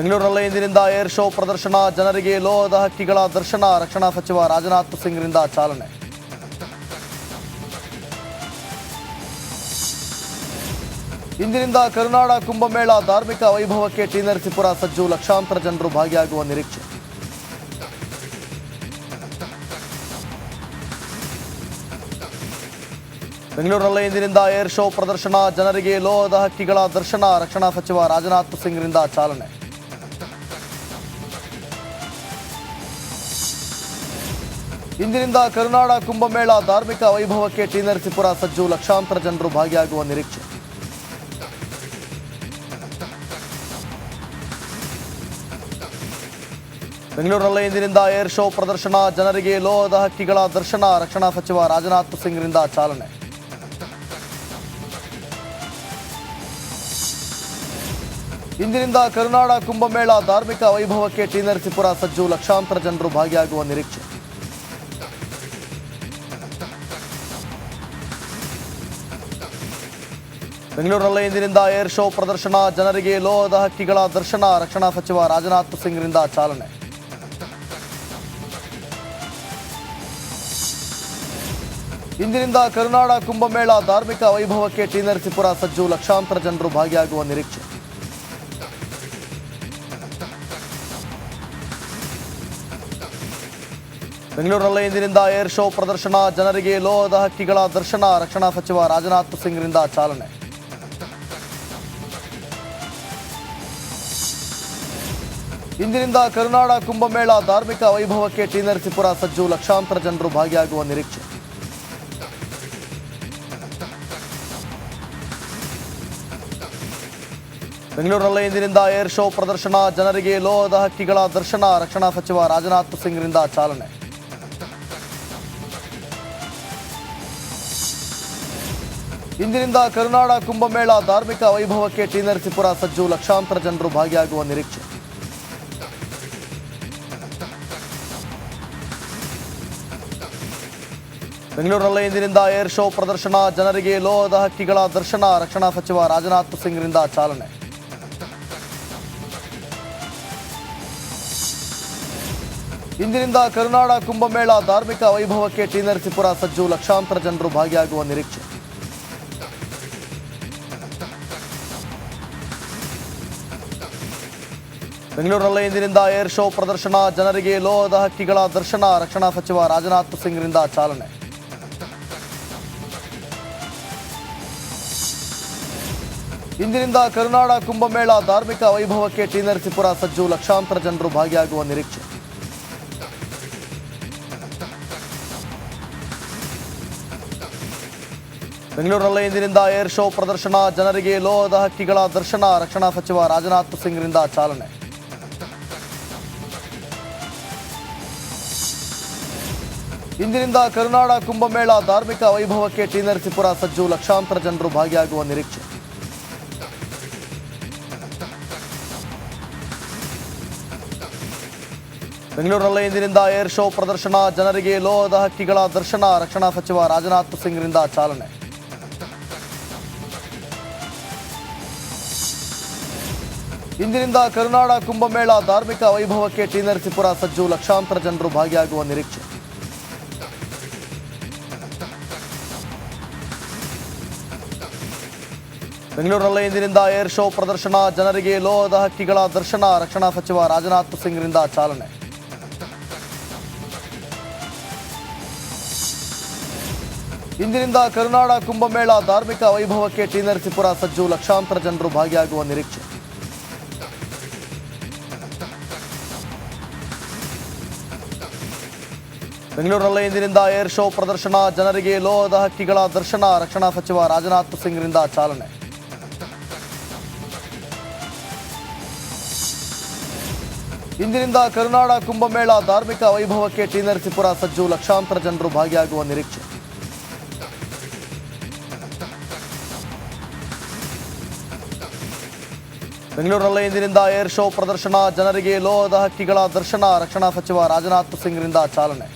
ಬೆಂಗಳೂರಿನಲ್ಲಿ ಇಂದಿನಿಂದ air show ಪ್ರದರ್ಶನ, ಜನರಿಗೆ ಲೋಹದ ಹಕ್ಕಿಗಳ ದರ್ಶನ. ರಕ್ಷಣಾ ಸಚಿವ ರಾಜನಾಥ್ ಸಿಂಗ್ರಿಂದ ಚಾಲನೆ. ಇಂದಿನಿಂದ ಕರುನಾಡ ಕುಂಭಮೇಳ, ಧಾರ್ಮಿಕ ವೈಭವಕ್ಕೆ ಟಿ ನರಸೀಪುರ ಸಜ್ಜು. ಲಕ್ಷಾಂತರ ಜನರು ಭಾಗಿಯಾಗುವ ನಿರೀಕ್ಷೆ. ಬೆಂಗಳೂರಿನಲ್ಲಿ ಇಂದಿನಿಂದ ಏರ್ ಶೋ ಪ್ರದರ್ಶನ, ಜನರಿಗೆ ಲೋಹದ ಹಕ್ಕಿಗಳ ದರ್ಶನ. ರಕ್ಷಣಾ ಸಚಿವ ರಾಜನಾಥ್ ಸಿಂಗ್ರಿಂದ ಚಾಲನೆ. ಇಂದಿನಿಂದ ಕರುನಾಡ ಕುಂಭಮೇಳ, ಧಾರ್ಮಿಕ ವೈಭವಕ್ಕೆ ಟಿ ನರಸೀಪುರ ಸಜ್ಜು. ಲಕ್ಷಾಂತರ ಜನರು ಭಾಗಿಯಾಗುವ ನಿರೀಕ್ಷೆ. ಬೆಂಗಳೂರಿನಲ್ಲಿ ಇಂದಿನಿಂದ ಏರ್ ಶೋ ಪ್ರದರ್ಶನ, ಜನರಿಗೆ ಲೋಹದ ಹಕ್ಕಿಗಳ ದರ್ಶನ. ರಕ್ಷಣಾ ಸಚಿವ ರಾಜನಾಥ್ ಸಿಂಗ್ರಿಂದ ಚಾಲನೆ. ಇಂದಿನಿಂದ ಕರುನಾಡ ಕುಂಭಮೇಳ, ಧಾರ್ಮಿಕ ವೈಭವಕ್ಕೆ ಟಿ ನರಸೀಪುರ ಸಜ್ಜು. ಲಕ್ಷಾಂತರ ಜನರು ಭಾಗಿಯಾಗುವ ನಿರೀಕ್ಷೆ. ಬೆಂಗಳೂರಿನಲ್ಲಿ ಇಂದಿನಿಂದ ಏರ್ ಶೋ ಪ್ರದರ್ಶನ, ಜನರಿಗೆ ಲೋಹದ ಹಕ್ಕಿಗಳ ದರ್ಶನ. ರಕ್ಷಣಾ ಸಚಿವ ರಾಜನಾಥ್ ಸಿಂಗ್ರಿಂದ ಚಾಲನೆ. ಇಂದಿನಿಂದ ಕರುನಾಡ ಕುಂಭಮೇಳ, ಧಾರ್ಮಿಕ ವೈಭವಕ್ಕೆ ಟಿ ನರಸೀಪುರ ಸಜ್ಜು. ಲಕ್ಷಾಂತರ ಜನರು ಭಾಗಿಯಾಗುವ ನಿರೀಕ್ಷೆ. ಬೆಂಗಳೂರಿನಲ್ಲಿ ಇಂದಿನಿಂದ ಏರ್ ಶೋ ಪ್ರದರ್ಶನ, ಜನರಿಗೆ ಲೋಹದ ಹಕ್ಕಿಗಳ ದರ್ಶನ. ರಕ್ಷಣಾ ಸಚಿವ ರಾಜನಾಥ್ ಸಿಂಗ್ರಿಂದ ಚಾಲನೆ. ಇಂದಿನಿಂದ ಕರುನಾಡ ಕುಂಭಮೇಳ, ಧಾರ್ಮಿಕ ವೈಭವಕ್ಕೆ ಟಿ ನರಸೀಪುರ ಸಜ್ಜು. ಲಕ್ಷಾಂತರ ಜನರು ಭಾಗಿಯಾಗುವ ನಿರೀಕ್ಷೆ. ಬೆಂಗಳೂರಿನಲ್ಲಿ ಇಂದಿನಿಂದ ಏರ್ ಶೋ ಪ್ರದರ್ಶನ, ಜನರಿಗೆ ಲೋಹದ ಹಕ್ಕಿಗಳ ದರ್ಶನ. ರಕ್ಷಣಾ ಸಚಿವ ರಾಜನಾಥ್ ಸಿಂಗ್ರಿಂದ ಚಾಲನೆ. ಇಂದಿನಿಂದ ಕರುನಾಡ ಕುಂಭಮೇಳ, ಧಾರ್ಮಿಕ ವೈಭವಕ್ಕೆ ಟಿ ನರಸೀಪುರ ಸಜ್ಜು. ಲಕ್ಷಾಂತರ ಜನರು ಭಾಗಿಯಾಗುವ ನಿರೀಕ್ಷೆ. ಬೆಂಗಳೂರಿನಲ್ಲಿ ಇಂದಿನಿಂದ ಏರ್ ಶೋ ಪ್ರದರ್ಶನ, ಜನರಿಗೆ ಲೋಹದ ಹಕ್ಕಿಗಳ ದರ್ಶನ. ರಕ್ಷಣಾ ಸಚಿವ ರಾಜನಾಥ್ ಸಿಂಗ್ರಿಂದ ಚಾಲನೆ. ಇಂದಿನಿಂದ ಕರುನಾಡ ಕುಂಭಮೇಳ, ಧಾರ್ಮಿಕ ವೈಭವಕ್ಕೆ ಟಿ ನರಸೀಪುರ ಸಜ್ಜು. ಲಕ್ಷಾಂತರ ಜನರು ಭಾಗಿಯಾಗುವ ನಿರೀಕ್ಷೆ. ಬೆಂಗಳೂರಿನಲ್ಲಿ ಇಂದಿನಿಂದ ಏರ್ ಶೋ ಪ್ರದರ್ಶನ, ಜನರಿಗೆ ಲೋಹದ ಹಕ್ಕಿಗಳ ದರ್ಶನ. ರಕ್ಷಣಾ ಸಚಿವ ರಾಜನಾಥ್ ಸಿಂಗ್ರಿಂದ ಚಾಲನೆ. ಇಂದಿನಿಂದ ಕರುನಾಡ ಕುಂಭಮೇಳ, ಧಾರ್ಮಿಕ ವೈಭವಕ್ಕೆ ಟಿ ನರಸೀಪುರ ಸಜ್ಜು. ಲಕ್ಷಾಂತರ ಜನರು ಭಾಗಿಯಾಗುವ ನಿರೀಕ್ಷೆ. ಬೆಂಗಳೂರಿನಲ್ಲಿ ಇಂದಿನಿಂದ ಏರ್ ಶೋ ಪ್ರದರ್ಶನ, ಜನರಿಗೆ ಲೋಹದ ಹಕ್ಕಿಗಳ ದರ್ಶನ. ರಕ್ಷಣಾ ಸಚಿವ ರಾಜನಾಥ್ ಸಿಂಗ್ರಿಂದ ಚಾಲನೆ. ಇಂದಿನಿಂದ ಕರುನಾಡ ಕುಂಭಮೇಳ, ಧಾರ್ಮಿಕ ವೈಭವಕ್ಕೆ ಟಿ ನರಸೀಪುರ ಸಜ್ಜು. ಲಕ್ಷಾಂತರ ಜನರು ಭಾಗಿಯಾಗುವ ನಿರೀಕ್ಷೆ. ಬೆಂಗಳೂರಿನಲ್ಲಿ ಇಂದಿನಿಂದ ಏರ್ ಶೋ ಪ್ರದರ್ಶನ, ಜನರಿಗೆ ಲೋಹದ ಹಕ್ಕಿಗಳ ದರ್ಶನ. ರಕ್ಷಣಾ ಸಚಿವ ರಾಜನಾಥ್ ಸಿಂಗ್ರಿಂದ ಚಾಲನೆ. ಇಂದಿನಿಂದ ಕರುನಾಡ ಕುಂಭಮೇಳ, ಧಾರ್ಮಿಕ ವೈಭವಕ್ಕೆ ಟಿ ನರಸೀಪುರ ಸಜ್ಜು. ಲಕ್ಷಾಂತರ ಜನರು ಭಾಗಿಯಾಗುವ ನಿರೀಕ್ಷೆ. ಬೆಂಗಳೂರಿನಲ್ಲಿ ಇಂದಿನಿಂದ ಏರ್ ಶೋ ಪ್ರದರ್ಶನ, ಜನರಿಗೆ ಲೋಹದ ಹಕ್ಕಿಗಳ ದರ್ಶನ. ರಕ್ಷಣಾ ಸಚಿವ ರಾಜನಾಥ್ ಸಿಂಗ್ರಿಂದ ಚಾಲನೆ. ಇಂದಿನಿಂದ ಕರುನಾಡ ಕುಂಭಮೇಳ, ಧಾರ್ಮಿಕ ವೈಭವಕ್ಕೆ ಟಿ ನರಸೀಪುರ ಸಜ್ಜು. ಲಕ್ಷಾಂತರ ಜನರು ಭಾಗಿಯಾಗುವ ನಿರೀಕ್ಷೆ. ಬೆಂಗಳೂರಿನಲ್ಲಿ ಇಂದಿನಿಂದ ಏರ್ ಶೋ ಪ್ರದರ್ಶನ, ಜನರಿಗೆ ಲೋಹದ ಹಕ್ಕಿಗಳ ದರ್ಶನ. ರಕ್ಷಣಾ ಸಚಿವ ರಾಜನಾಥ್ ಸಿಂಗ್ರಿಂದ ಚಾಲನೆ. ಇಂದಿನಿಂದ ಕರುನಾಡ ಕುಂಭಮೇಳ, ಧಾರ್ಮಿಕ ವೈಭವಕ್ಕೆ ಟಿ ನರಸೀಪುರ ಸಜ್ಜು. ಲಕ್ಷಾಂತರ ಜನರು ಭಾಗಿಯಾಗುವ ನಿರೀಕ್ಷೆ. ಬೆಂಗಳೂರಿನಲ್ಲಿ ಇಂದಿನಿಂದ ಏರ್ ಶೋ ಪ್ರದರ್ಶನ, ಜನರಿಗೆ ಲೋಹದ ಹಕ್ಕಿಗಳ ದರ್ಶನ. ರಕ್ಷಣಾ ಸಚಿವ ರಾಜನಾಥ್ ಸಿಂಗ್ರಿಂದ ಚಾಲನೆ.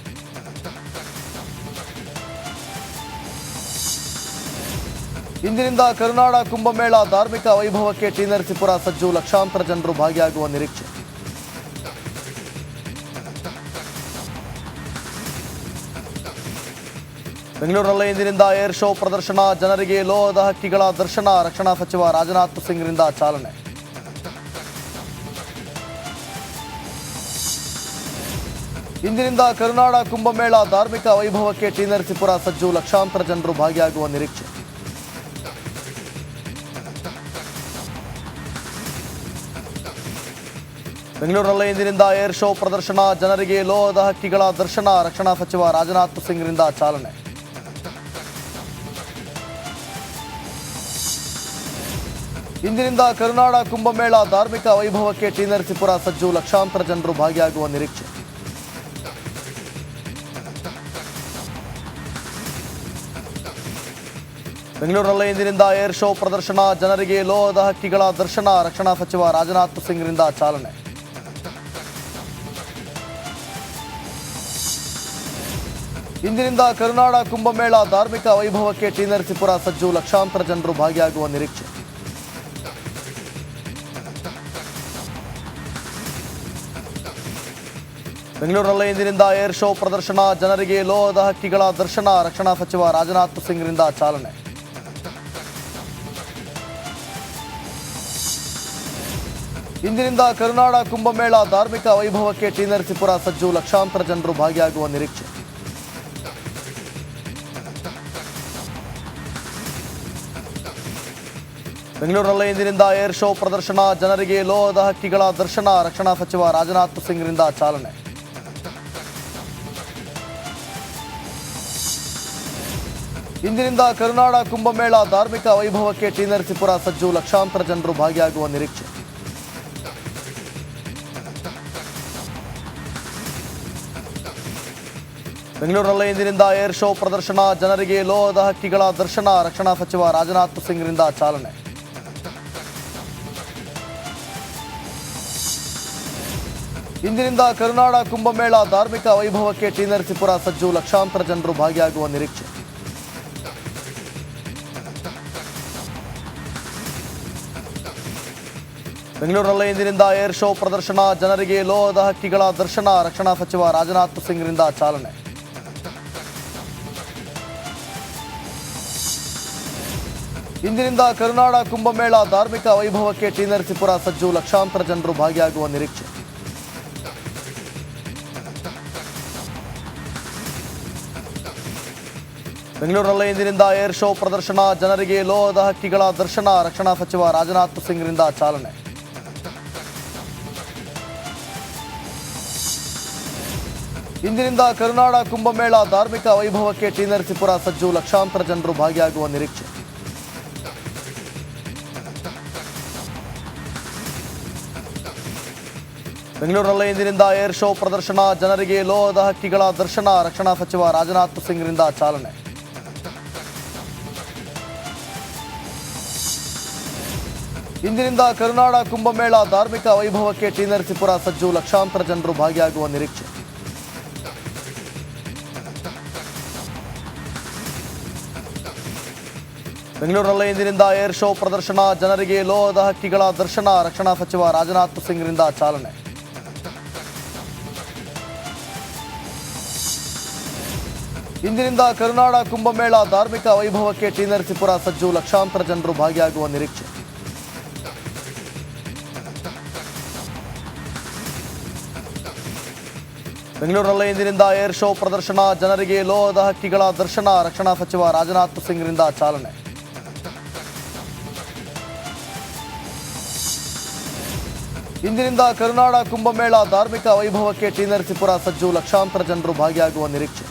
ಇಂದಿನಿಂದ ಕರುನಾಡ ಕುಂಭಮೇಳ ಧಾರ್ಮಿಕ ವೈಭವಕ್ಕೆ ಟಿ ನರಸೀಪುರ ಸಜ್ಜು, ಲಕ್ಷಾಂತರ ಜನರು ಭಾಗಿಯಾಗುವ ನಿರೀಕ್ಷೆ. ಬೆಂಗಳೂರಿನಲ್ಲಿ ಇಂದಿನಿಂದ ಏರ್ ಶೋ ಪ್ರದರ್ಶನ, ಜನರಿಗೆ ಲೋಹದ ಹಕ್ಕಿಗಳ ದರ್ಶನ, ರಕ್ಷಣಾ ಸಚಿವ ರಾಜನಾಥ್ ಸಿಂಗ್ರಿಂದ ಚಾಲನೆ. ಇಂದಿನಿಂದ ಕರುನಾಡ ಕುಂಭಮೇಳ ಧಾರ್ಮಿಕ ವೈಭವಕ್ಕೆ ಟಿ ನರಸೀಪುರ ಸಜ್ಜು, ಲಕ್ಷಾಂತರ ಜನರು ಭಾಗಿಯಾಗುವ ನಿರೀಕ್ಷೆ. ಬೆಂಗಳೂರಿನಲ್ಲಿ ಇಂದಿನಿಂದ ಏರ್ ಶೋ ಪ್ರದರ್ಶನ, ಜನರಿಗೆ ಲೋಹದ ಹಕ್ಕಿಗಳ ದರ್ಶನ, ರಕ್ಷಣಾ ಸಚಿವ ರಾಜನಾಥ್ ಸಿಂಗ್ರಿಂದ ಚಾಲನೆ. ಇಂದಿನಿಂದ ಕರುನಾಡ ಕುಂಭಮೇಳ ಧಾರ್ಮಿಕ ವೈಭವಕ್ಕೆ ಟಿ ನರಸೀಪುರ ಸಜ್ಜು, ಲಕ್ಷಾಂತರ ಜನರು ಭಾಗಿಯಾಗುವ ನಿರೀಕ್ಷೆ. ಬೆಂಗಳೂರಿನಲ್ಲಿ ಇಂದಿನಿಂದ ಏರ್ ಶೋ ಪ್ರದರ್ಶನ, ಜನರಿಗೆ ಲೋಹದ ಹಕ್ಕಿಗಳ ದರ್ಶನ, ರಕ್ಷಣಾ ಸಚಿವ ರಾಜನಾಥ್ ಸಿಂಗ್ರಿಂದ ಚಾಲನೆ. ಇಂದಿನಿಂದ ಕರುನಾಡ ಕುಂಭಮೇಳ ಧಾರ್ಮಿಕ ವೈಭವಕ್ಕೆ ಟಿ ನರಸೀಪುರ ಸಜ್ಜು, ಲಕ್ಷಾಂತರ ಜನರು ಭಾಗಿಯಾಗುವ ನಿರೀಕ್ಷೆ. ಬೆಂಗಳೂರಿನಲ್ಲಿ ಇಂದಿನಿಂದ ಏರ್ ಶೋ ಪ್ರದರ್ಶನ, ಜನರಿಗೆ ಲೋಹದ ಹಕ್ಕಿಗಳ ದರ್ಶನ, ರಕ್ಷಣಾ ಸಚಿವ ರಾಜನಾಥ್ ಸಿಂಗ್ರಿಂದ ಚಾಲನೆ. ಇಂದಿನಿಂದ ಕರುನಾಡ ಕುಂಭಮೇಳ ಧಾರ್ಮಿಕ ವೈಭವಕ್ಕೆ ಟಿ ನರಸೀಪುರ ಸಜ್ಜು, ಲಕ್ಷಾಂತರ ಜನರು ಭಾಗಿಯಾಗುವ ನಿರೀಕ್ಷೆ. ಬೆಂಗಳೂರಿನಲ್ಲಿ ಇಂದಿನಿಂದ ಏರ್ ಶೋ ಪ್ರದರ್ಶನ, ಜನರಿಗೆ ಲೋಹದ ಹಕ್ಕಿಗಳ ದರ್ಶನ, ರಕ್ಷಣಾ ಸಚಿವ ರಾಜನಾಥ್ ಸಿಂಗ್ರಿಂದ ಚಾಲನೆ. ಇಂದಿನಿಂದ ಕರುನಾಡ ಕುಂಭಮೇಳ ಧಾರ್ಮಿಕ ವೈಭವಕ್ಕೆ ಟಿ ನರಸೀಪುರ ಸಜ್ಜು, ಲಕ್ಷಾಂತರ ಜನರು ಭಾಗಿಯಾಗುವ ನಿರೀಕ್ಷೆ. ಬೆಂಗಳೂರಿನಲ್ಲಿ ಇಂದಿನಿಂದ ಏರ್ ಶೋ ಪ್ರದರ್ಶನ, ಜನರಿಗೆ ಲೋಹದ ಹಕ್ಕಿಗಳ ದರ್ಶನ, ರಕ್ಷಣಾ ಸಚಿವ ರಾಜನಾಥ್ ಸಿಂಗ್ರಿಂದ ಚಾಲನೆ. ಇಂದಿನಿಂದ ಕರುನಾಡ ಕುಂಭಮೇಳ ಧಾರ್ಮಿಕ ವೈಭವಕ್ಕೆ ಟಿ ನರಸೀಪುರ ಸಜ್ಜು, ಲಕ್ಷಾಂತರ ಜನರು ಭಾಗಿಯಾಗುವ ನಿರೀಕ್ಷೆ. ಬೆಂಗಳೂರಿನಲ್ಲಿ ಇಂದಿನಿಂದ ಏರ್ ಶೋ ಪ್ರದರ್ಶನ, ಜನರಿಗೆ ಲೋಹದ ಹಕ್ಕಿಗಳ ದರ್ಶನ, ರಕ್ಷಣಾ ಸಚಿವ ರಾಜನಾಥ್ ಸಿಂಗ್ರಿಂದ ಚಾಲನೆ. ಇಂದಿನಿಂದ ಕರುನಾಡ ಕುಂಭಮೇಳ ಧಾರ್ಮಿಕ ವೈಭವಕ್ಕೆ ಟಿ ನರಸೀಪುರ ಸಜ್ಜು, ಲಕ್ಷಾಂತರ ಜನರು ಭಾಗಿಯಾಗುವ ನಿರೀಕ್ಷೆ. ಬೆಂಗಳೂರಿನಲ್ಲಿ ಇಂದಿನಿಂದ ಏರ್ ಶೋ ಪ್ರದರ್ಶನ, ಜನರಿಗೆ ಲೋಹದ ಹಕ್ಕಿಗಳ ದರ್ಶನ, ರಕ್ಷಣಾ ಸಚಿವ ರಾಜನಾಥ್ ಸಿಂಗ್ರಿಂದ ಚಾಲನೆ. ಇಂದಿನಿಂದ ಕರುನಾಡ ಕುಂಭಮೇಳ ಧಾರ್ಮಿಕ ವೈಭವಕ್ಕೆ ಟಿ ನರಸೀಪುರ ಸಜ್ಜು, ಲಕ್ಷಾಂತರ ಜನರು ಭಾಗಿಯಾಗುವ ನಿರೀಕ್ಷೆ. ಬೆಂಗಳೂರಿನಲ್ಲಿ ಇಂದಿನಿಂದ ಏರ್ ಶೋ ಪ್ರದರ್ಶನ, ಜನರಿಗೆ ಲೋಹದ ಹಕ್ಕಿಗಳ ದರ್ಶನ, ರಕ್ಷಣಾ ಸಚಿವ ರಾಜನಾಥ್ ಸಿಂಗ್ರಿಂದ ಚಾಲನೆ. ಇಂದಿನಿಂದ ಕರುನಾಡ ಕುಂಭಮೇಳ ಧಾರ್ಮಿಕ ವೈಭವಕ್ಕೆ ಟಿ ನರಸೀಪುರ ಸಜ್ಜು, ಲಕ್ಷಾಂತರ ಜನರು ಭಾಗಿಯಾಗುವ ನಿರೀಕ್ಷೆ. ಬೆಂಗಳೂರಿನಲ್ಲಿ ಇಂದಿನಿಂದ ಏರ್ ಶೋ ಪ್ರದರ್ಶನ, ಜನರಿಗೆ ಲೋಹದ ಹಕ್ಕಿಗಳ ದರ್ಶನ, ರಕ್ಷಣಾ ಸಚಿವ ರಾಜನಾಥ್ ಸಿಂಗ್ರಿಂದ ಚಾಲನೆ. ಇಂದಿನಿಂದ ಕರುನಾಡ ಕುಂಭಮೇಳ ಧಾರ್ಮಿಕ ವೈಭವಕ್ಕೆ ಟಿ ನರಸೀಪುರ ಸಜ್ಜು, ಲಕ್ಷಾಂತರ ಜನರು ಭಾಗಿಯಾಗುವ ನಿರೀಕ್ಷೆ. ಬೆಂಗಳೂರಿನಲ್ಲಿ ಇಂದಿನಿಂದ ಏರ್ ಶೋ ಪ್ರದರ್ಶನ, ಜನರಿಗೆ ಲೋಹದ ಹಕ್ಕಿಗಳ ದರ್ಶನ, ರಕ್ಷಣಾ ಸಚಿವ ರಾಜನಾಥ್ ಸಿಂಗ್ರಿಂದ ಚಾಲನೆ. ಇಂದಿನಿಂದ ಕರುನಾಡ ಕುಂಭಮೇಳ ಧಾರ್ಮಿಕ ವೈಭವಕ್ಕೆ ಟಿ ನರಸೀಪುರ ಸಜ್ಜು, ಲಕ್ಷಾಂತರ ಜನರು ಭಾಗಿಯಾಗುವ ನಿರೀಕ್ಷೆ.